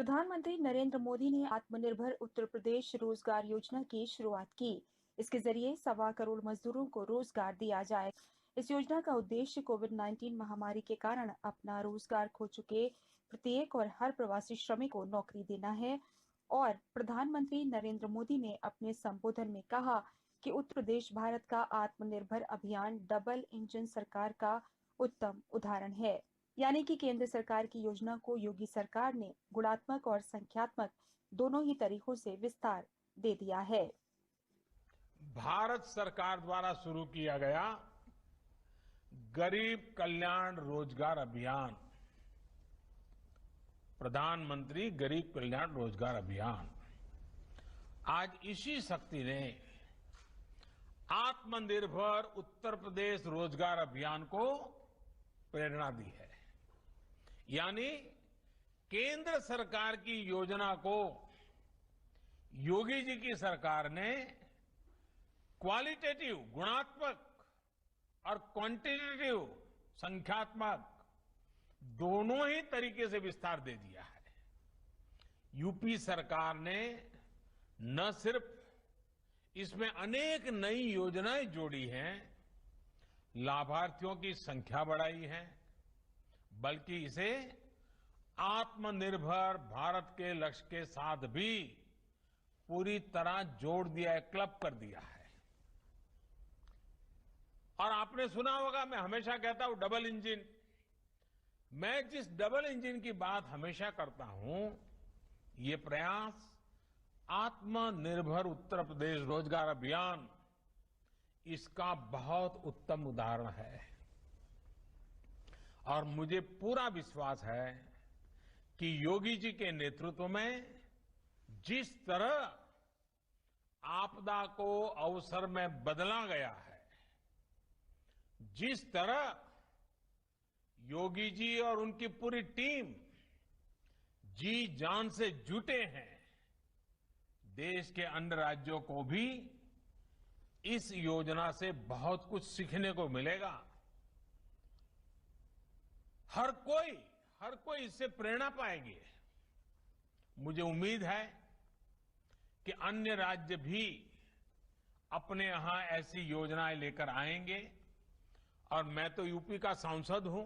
प्रधानमंत्री नरेंद्र मोदी ने आत्मनिर्भर उत्तर प्रदेश रोजगार योजना की शुरुआत की। इसके जरिए 1.25 करोड़ मजदूरों को रोजगार दिया जाए। इस योजना का उद्देश्य कोविड-19 महामारी के कारण अपना रोजगार खो चुके प्रत्येक और हर प्रवासी श्रमिक को नौकरी देना है। और प्रधानमंत्री नरेंद्र मोदी ने अपने संबोधन में कहा कि उत्तर प्रदेश भारत का आत्मनिर्भर अभियान डबल इंजन सरकार का उत्तम उदाहरण है। यानी कि केंद्र सरकार की योजना को योगी सरकार ने गुणात्मक और संख्यात्मक दोनों ही तरीकों से विस्तार दे दिया है। भारत सरकार द्वारा शुरू किया गया गरीब कल्याण रोजगार अभियान, प्रधानमंत्री गरीब कल्याण रोजगार अभियान, आज इसी शक्ति ने आत्मनिर्भर उत्तर प्रदेश रोजगार अभियान को प्रेरणा दी है। यानी केंद्र सरकार की योजना को योगी जी की सरकार ने क्वालिटेटिव गुणात्मक और क्वांटिटेटिव संख्यात्मक दोनों ही तरीके से विस्तार दे दिया है। यूपी सरकार ने न सिर्फ इसमें अनेक नई योजनाएं जोड़ी हैं, लाभार्थियों की संख्या बढ़ाई है, बल्कि इसे आत्मनिर्भर भारत के लक्ष्य के साथ भी पूरी तरह जोड़ दिया है, क्लब कर दिया है। और आपने सुना होगा, मैं हमेशा कहता हूं डबल इंजन। मैं जिस डबल इंजन की बात हमेशा करता हूं, ये प्रयास आत्मनिर्भर उत्तर प्रदेश रोजगार अभियान इसका बहुत उत्तम उदाहरण है। और मुझे पूरा विश्वास है कि योगी जी के नेतृत्व में जिस तरह आपदा को अवसर में बदला गया है, जिस तरह योगी जी और उनकी पूरी टीम जी जान से जुटे हैं, देश के अन्य राज्यों को भी इस योजना से बहुत कुछ सीखने को मिलेगा। हर कोई इससे प्रेरणा पाएंगे। मुझे उम्मीद है कि अन्य राज्य भी अपने यहां ऐसी योजनाएं लेकर आएंगे। और मैं तो यूपी का सांसद हूं।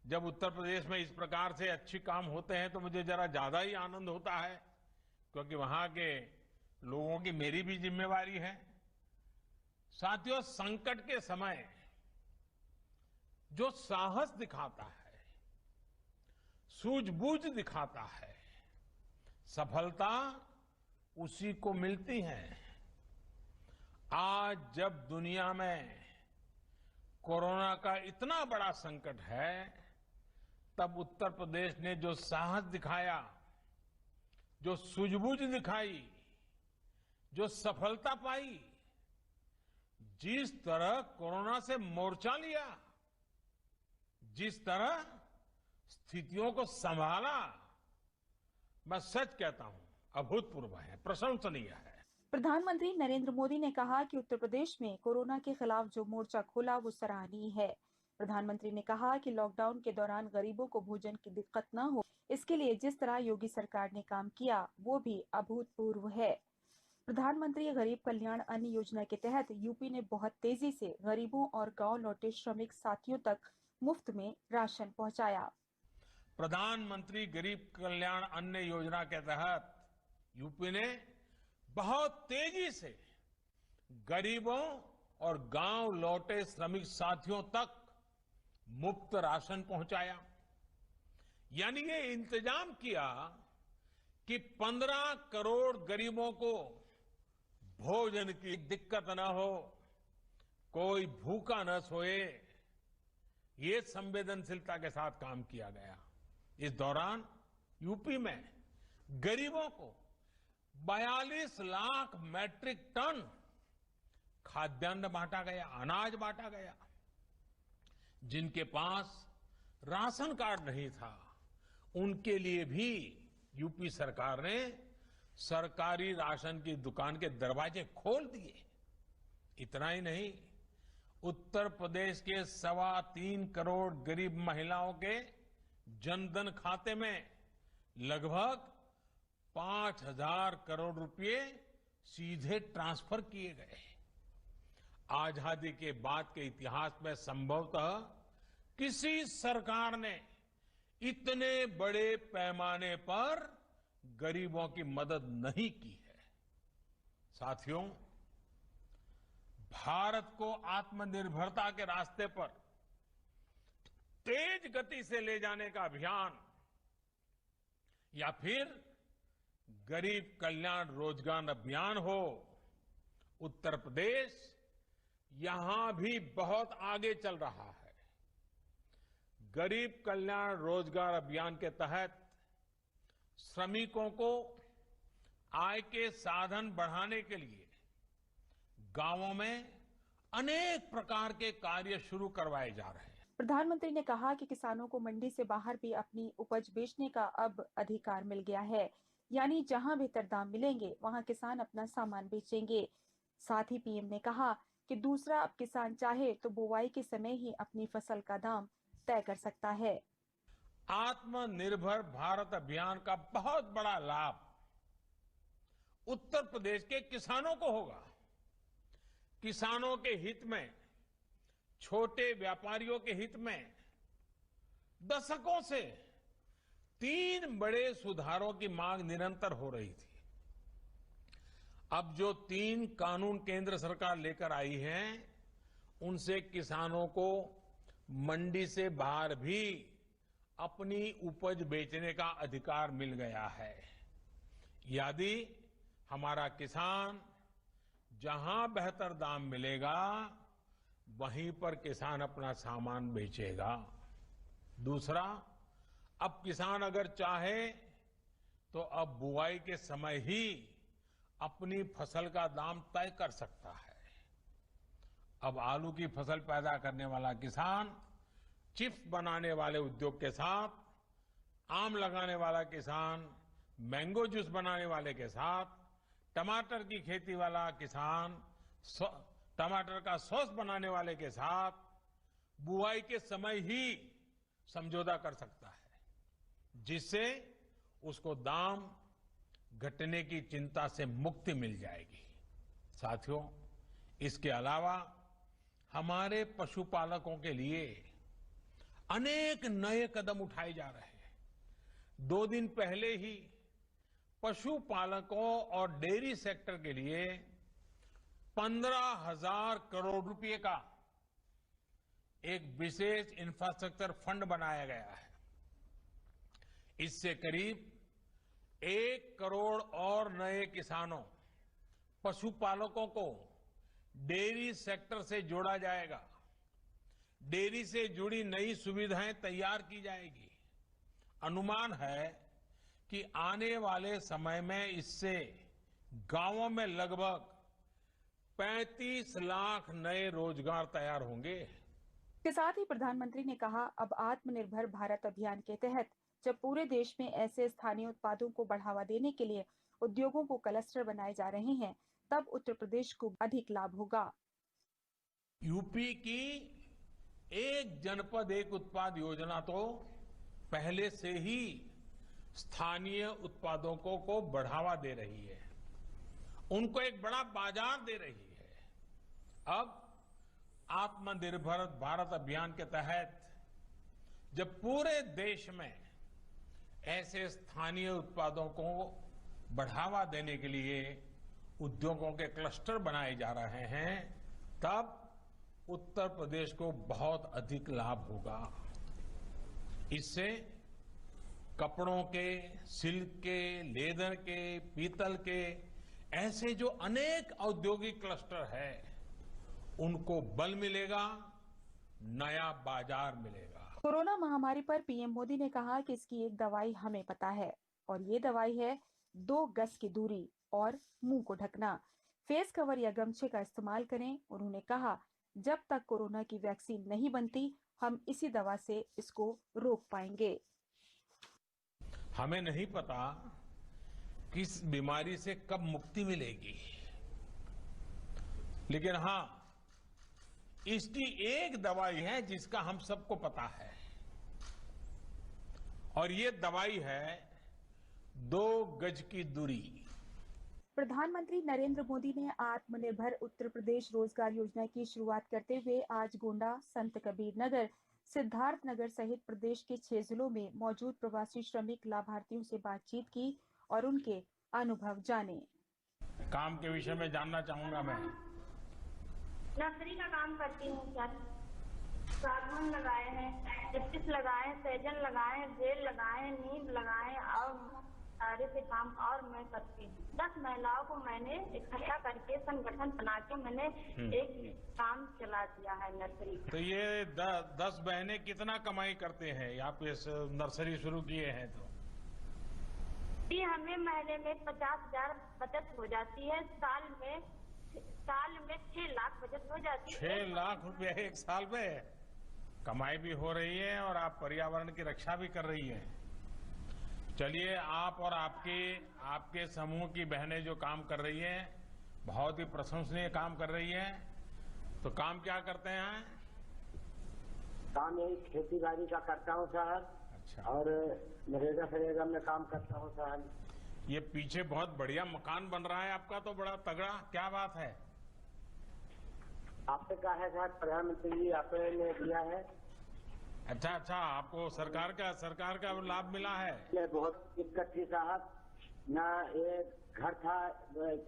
जब उत्तर प्रदेश में इस प्रकार से अच्छे काम होते हैं तो मुझे जरा ज्यादा ही आनंद होता है, क्योंकि वहां के लोगों की मेरी भी जिम्मेवारी है। साथियों, संकट के समय जो साहस दिखाता है, सूझबूझ दिखाता है, सफलता उसी को मिलती है। आज जब दुनिया में कोरोना का इतना बड़ा संकट है, तब उत्तर प्रदेश ने जो साहस दिखाया, जो सूझबूझ दिखाई, जो सफलता पाई, जिस तरह कोरोना से मोर्चा लिया, जिस तरह स्थितियों को संभाला, मैं सच कहता हूं, अभूतपूर्व है, प्रशंसनीय है। प्रधानमंत्री नरेंद्र मोदी ने कहा कि उत्तर प्रदेश में कोरोना के खिलाफ जो मोर्चा खोला वो सराहनीय है। प्रधानमंत्री ने कहा कि लॉकडाउन के दौरान गरीबों को भोजन की दिक्कत न हो, इसके लिए जिस तरह योगी सरकार ने काम किया वो भी अभूतपूर्व है। प्रधानमंत्री गरीब कल्याण अन्न योजना के तहत यूपी ने बहुत तेजी से गरीबों और गांव लौटे श्रमिक साथियों तक मुफ्त में राशन पहुंचाया। प्रधानमंत्री गरीब कल्याण अन्न योजना के तहत यूपी ने बहुत तेजी से गरीबों और गांव लौटे श्रमिक साथियों तक मुफ्त राशन पहुंचाया। यानी ये इंतजाम किया कि 15 करोड़ गरीबों को भोजन की दिक्कत न हो, कोई भूखा न सोए। ये संवेदनशीलता के साथ काम किया गया। इस दौरान यूपी में गरीबों को 42 लाख मैट्रिक टन खाद्यान्न बांटा गया, अनाज बांटा गया। जिनके पास राशन कार्ड नहीं था, उनके लिए भी यूपी सरकार ने सरकारी राशन की दुकान के दरवाजे खोल दिए। इतना ही नहीं, उत्तर प्रदेश के 3.25 करोड़ गरीब महिलाओं के जनधन खाते में लगभग 5,000 करोड़ रुपए सीधे ट्रांसफर किए गए। आजादी के बाद के इतिहास में संभवतः किसी सरकार ने इतने बड़े पैमाने पर गरीबों की मदद नहीं की है। साथियों, भारत को आत्मनिर्भरता के रास्ते पर तेज गति से ले जाने का अभियान या फिर गरीब कल्याण रोजगार अभियान हो, उत्तर प्रदेश यहां भी बहुत आगे चल रहा है। गरीब कल्याण रोजगार अभियान के तहत श्रमिकों को आय के साधन बढ़ाने के लिए गांवों में अनेक प्रकार के कार्य शुरू करवाए जा रहे हैं। प्रधानमंत्री ने कहा कि किसानों को मंडी से बाहर भी अपनी उपज बेचने का अब अधिकार मिल गया है, यानी जहां बेहतर दाम मिलेंगे वहां किसान अपना सामान बेचेंगे। साथ ही पीएम ने कहा कि दूसरा, अब किसान चाहे तो बुवाई के समय ही अपनी फसल का दाम तय कर सकता है। आत्मनिर्भर भारत अभियान का बहुत बड़ा लाभ उत्तर प्रदेश के किसानों को होगा। किसानों के हित में, छोटे व्यापारियों के हित में दशकों से 3 बड़े सुधारों की मांग निरंतर हो रही थी। अब जो 3 कानून केंद्र सरकार लेकर आई है, उनसे किसानों को मंडी से बाहर भी अपनी उपज बेचने का अधिकार मिल गया है। यदि हमारा किसान जहां बेहतर दाम मिलेगा वहीं पर किसान अपना सामान बेचेगा। दूसरा, अब किसान अगर चाहे तो अब बुआई के समय ही अपनी फसल का दाम तय कर सकता है। अब आलू की फसल पैदा करने वाला किसान चिप्स बनाने वाले उद्योग के साथ, आम लगाने वाला किसान मैंगो जूस बनाने वाले के साथ, टमाटर की खेती वाला किसान टमाटर का सॉस बनाने वाले के साथ बुआई के समय ही समझौता कर सकता है, जिससे उसको दाम घटने की चिंता से मुक्ति मिल जाएगी। साथियों, इसके अलावा हमारे पशुपालकों के लिए अनेक नए कदम उठाए जा रहे हैं। 2 दिन पहले ही पशुपालकों और डेयरी सेक्टर के लिए 15,000 करोड़ रुपए का एक विशेष इंफ्रास्ट्रक्चर फंड बनाया गया है। इससे करीब 1 करोड़ और नए किसानों, पशुपालकों को डेयरी सेक्टर से जोड़ा जाएगा। डेयरी से जुड़ी नई सुविधाएं तैयार की जाएगी। अनुमान है कि आने वाले समय में इससे गांवों में लगभग 35 लाख नए रोजगार तैयार होंगे। इसके साथ ही प्रधानमंत्री ने कहा, अब आत्मनिर्भर भारत अभियान के तहत जब पूरे देश में ऐसे स्थानीय उत्पादों को बढ़ावा देने के लिए उद्योगों को क्लस्टर बनाए जा रहे हैं, तब उत्तर प्रदेश को अधिक लाभ होगा। यूपी की एक जनपद एक उत्पाद योजना तो पहले से ही स्थानीय उत्पादों को बढ़ावा दे रही है, उनको एक बड़ा बाजार दे रही है। अब आत्मनिर्भर भारत अभियान के तहत जब पूरे देश में ऐसे स्थानीय उत्पादों को बढ़ावा देने के लिए उद्योगों के क्लस्टर बनाए जा रहे हैं, तब उत्तर प्रदेश को बहुत अधिक लाभ होगा। इससे कपड़ों के, सिल्क के, लेदर के, पीतल के ऐसे जो अनेक औद्योगिक क्लस्टर है, उनको बल मिलेगा, नया बाजार मिलेगा। कोरोना महामारी पर पीएम मोदी ने कहा कि इसकी एक दवाई हमें पता है, और ये दवाई है 2 गज की दूरी और मुंह को ढकना। फेस कवर या गमछे का इस्तेमाल करें। उन्होंने कहा, जब तक कोरोना की वैक्सीन नहीं बनती, हम इसी दवा से इसको रोक पाएंगे। हमें नहीं पता किस बीमारी से कब मुक्ति मिलेगी, लेकिन हां, इसकी एक दवाई है जिसका हम सबको पता है, और ये दवाई है 2 गज की दूरी। प्रधानमंत्री नरेंद्र मोदी ने आत्मनिर्भर उत्तर प्रदेश रोजगार योजना की शुरुआत करते हुए आज गोंडा, संत कबीर नगर, सिद्धार्थ नगर सहित प्रदेश के 6 जिलों में मौजूद प्रवासी श्रमिक लाभार्थियों से बातचीत की और उनके अनुभव जाने। काम के विषय में जानना चाहूंगा मैं। नर्सरी का काम करती हूँ सर। सागवान लगाए हैं, चिप्स लगाए, सहजन लगाए, बेल लगाए, नीम लगाए और सारे से काम और मैं करती हूँ। 10 महिलाओं को मैंने इकट्ठा करके संगठन बना के मैंने एक काम चला दिया है नर्सरी। तो ये 10 बहनें कितना कमाई करते हैं? आप इस नर्सरी शुरू किए हैं तो जी हमें महीने में 50,000 बचत हो जाती है, साल में 6 लाख बचत हो जाती है। 6 लाख रुपए एक साल में कमाई भी हो रही है और आप पर्यावरण की रक्षा भी कर रही हैं। चलिए, आप और आपके समूह की बहनें जो काम कर रही हैं, बहुत ही प्रशंसनीय काम कर रही हैं। तो काम क्या करते हैं? काम यही खेती बाड़ी का करता हूँ साहब। अच्छा। और नरेगा में काम करता हूँ साहब। ये पीछे बहुत बढ़िया मकान बन रहा है आपका, तो बड़ा तगड़ा, क्या बात है? आपसे कहा है साहब, प्रधानमंत्री जी आपने दिया है। अच्छा, आपको सरकार का लाभ मिला है? ये बहुत दिक्कत थी साहब, ना ये घर था,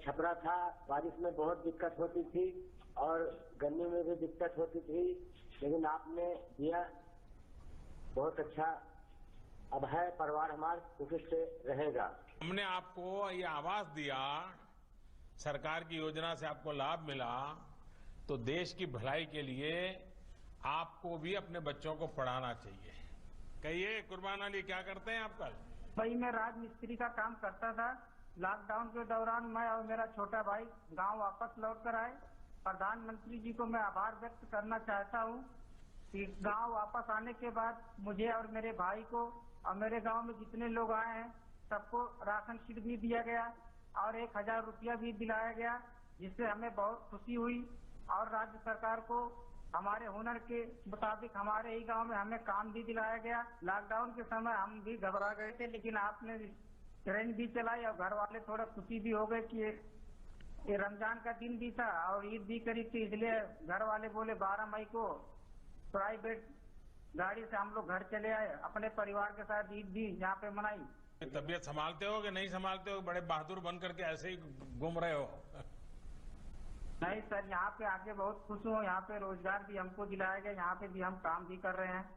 छपरा था, बारिश में बहुत दिक्कत होती थी और गर्मी में भी दिक्कत होती थी, लेकिन आपने दिया, बहुत अच्छा। अब है परिवार हमारा सुखी से रहेगा। हमने आपको ये आवास दिया, सरकार की योजना से आपको लाभ मिला, तो देश की भलाई के लिए आपको भी अपने बच्चों को पढ़ाना चाहिए। कहिए कुर्बान अली, क्या करते हैं आप कल? भाई मैं राजमिस्त्री का काम करता था। लॉकडाउन के दौरान मैं और मेरा छोटा भाई गांव वापस लौट कर आए। प्रधानमंत्री जी को मैं आभार व्यक्त करना चाहता हूं कि गांव वापस आने के बाद मुझे और मेरे भाई को और मेरे गांव में जितने लोग आए हैं सबको राशन किट भी दिया गया और 1,000 रुपया भी दिलाया गया, जिससे हमें बहुत खुशी हुई। और राज्य सरकार को हमारे हुनर के मुताबिक हमारे ही गांव में हमें काम भी दिलाया गया। लॉकडाउन के समय हम भी घबरा गए थे, लेकिन आपने ट्रेन भी चलाई और घर वाले थोड़ा खुशी भी हो गए कि ये रमजान का दिन भी था और ईद भी करीब थी, इसलिए घर वाले बोले 12 मई को प्राइवेट गाड़ी से हम लोग घर चले आए, अपने परिवार के साथ ईद भी यहाँ पे मनाई। तबीयत संभालते हो कि नहीं संभालते हो? बड़े बहादुर बन करके ऐसे ही घूम रहे हो। नहीं सर, यहाँ पे आके बहुत खुश हूँ। यहाँ पे रोजगार भी हमको दिलाया गया, यहाँ पे भी हम काम भी कर रहे हैं।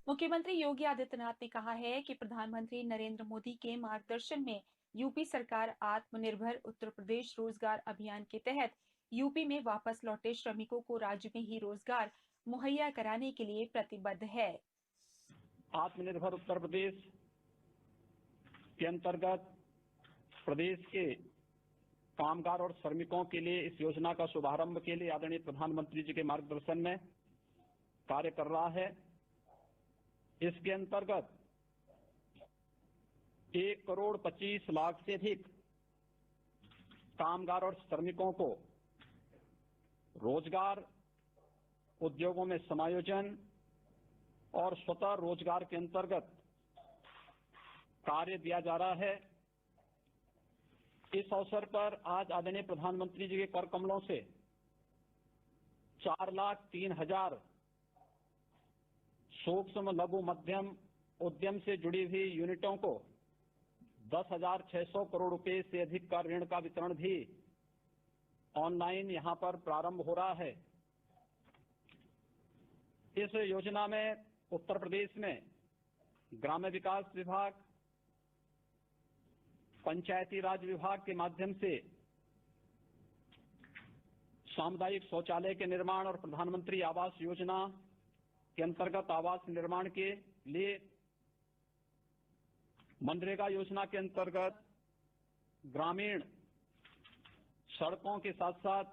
मुख्यमंत्री योगी आदित्यनाथ ने कहा है कि प्रधानमंत्री नरेंद्र मोदी के मार्गदर्शन में यूपी सरकार आत्मनिर्भर उत्तर प्रदेश रोजगार अभियान के तहत यूपी में वापस लौटे श्रमिकों को राज्य में ही रोजगार मुहैया कराने के लिए प्रतिबद्ध है। आत्मनिर्भर उत्तर प्रदेश के अंतर्गत प्रदेश के कामगार और श्रमिकों के लिए इस योजना का शुभारंभ के लिए आदरणीय प्रधानमंत्री जी के मार्गदर्शन में कार्य कर रहा है। इसके अंतर्गत 1,25,00,000 से अधिक कामगार और श्रमिकों को रोजगार, उद्योगों में समायोजन और स्वतः रोजगार के अंतर्गत कार्य दिया जा रहा है। इस अवसर पर आज आदरणीय प्रधानमंत्री जी के कर कमलों से 4,03,000 सूक्ष्म लघु मध्यम उद्यम से जुड़ी हुई यूनिटों को 10,600 करोड़ रुपए से अधिक का ऋण का वितरण भी ऑनलाइन यहां पर प्रारंभ हो रहा है। इस योजना में उत्तर प्रदेश में ग्राम्य विकास विभाग, पंचायती राज विभाग के माध्यम से सामुदायिक शौचालय के निर्माण और प्रधानमंत्री आवास योजना के अंतर्गत आवास निर्माण के लिए, मनरेगा योजना के अंतर्गत ग्रामीण सड़कों के साथ साथ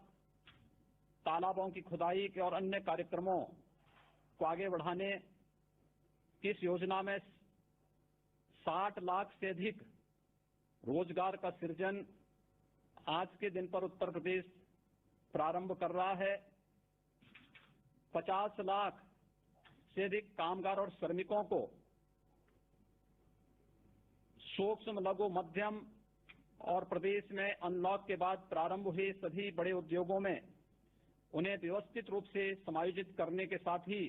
तालाबों की खुदाई के और अन्य कार्यक्रमों को आगे बढ़ाने की इस योजना में 60 लाख से अधिक रोजगार का सृजन आज के दिन पर उत्तर प्रदेश प्रारंभ कर रहा है। 50 लाख से अधिक कामगार और श्रमिकों को सूक्ष्म, लघु, मध्यम और प्रदेश में अनलॉक के बाद प्रारंभ हुए सभी बड़े उद्योगों में उन्हें व्यवस्थित रूप से समायोजित करने के साथ ही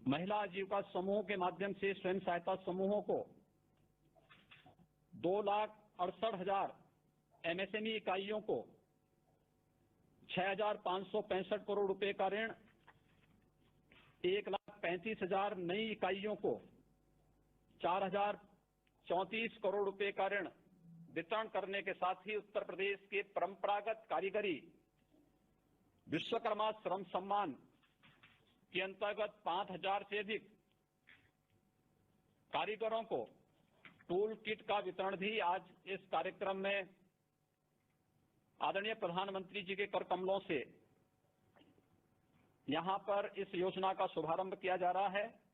महिला आजीविका समूह के माध्यम से स्वयं सहायता समूहों को 2,68,000 एमएसएमई इकाइयों को 6,565 करोड़ रुपए का ऋण, 1,35,000 नई इकाइयों को 4,034 करोड़ रुपए का ऋण वितरण करने के साथ ही उत्तर प्रदेश के परंपरागत कारीगरी विश्वकर्मा श्रम सम्मान के अंतर्गत 5,000 से अधिक कारीगरों को टूल किट का वितरण भी आज इस कार्यक्रम में आदरणीय प्रधानमंत्री जी के कर कमलों से यहां पर इस योजना का शुभारंभ किया जा रहा है।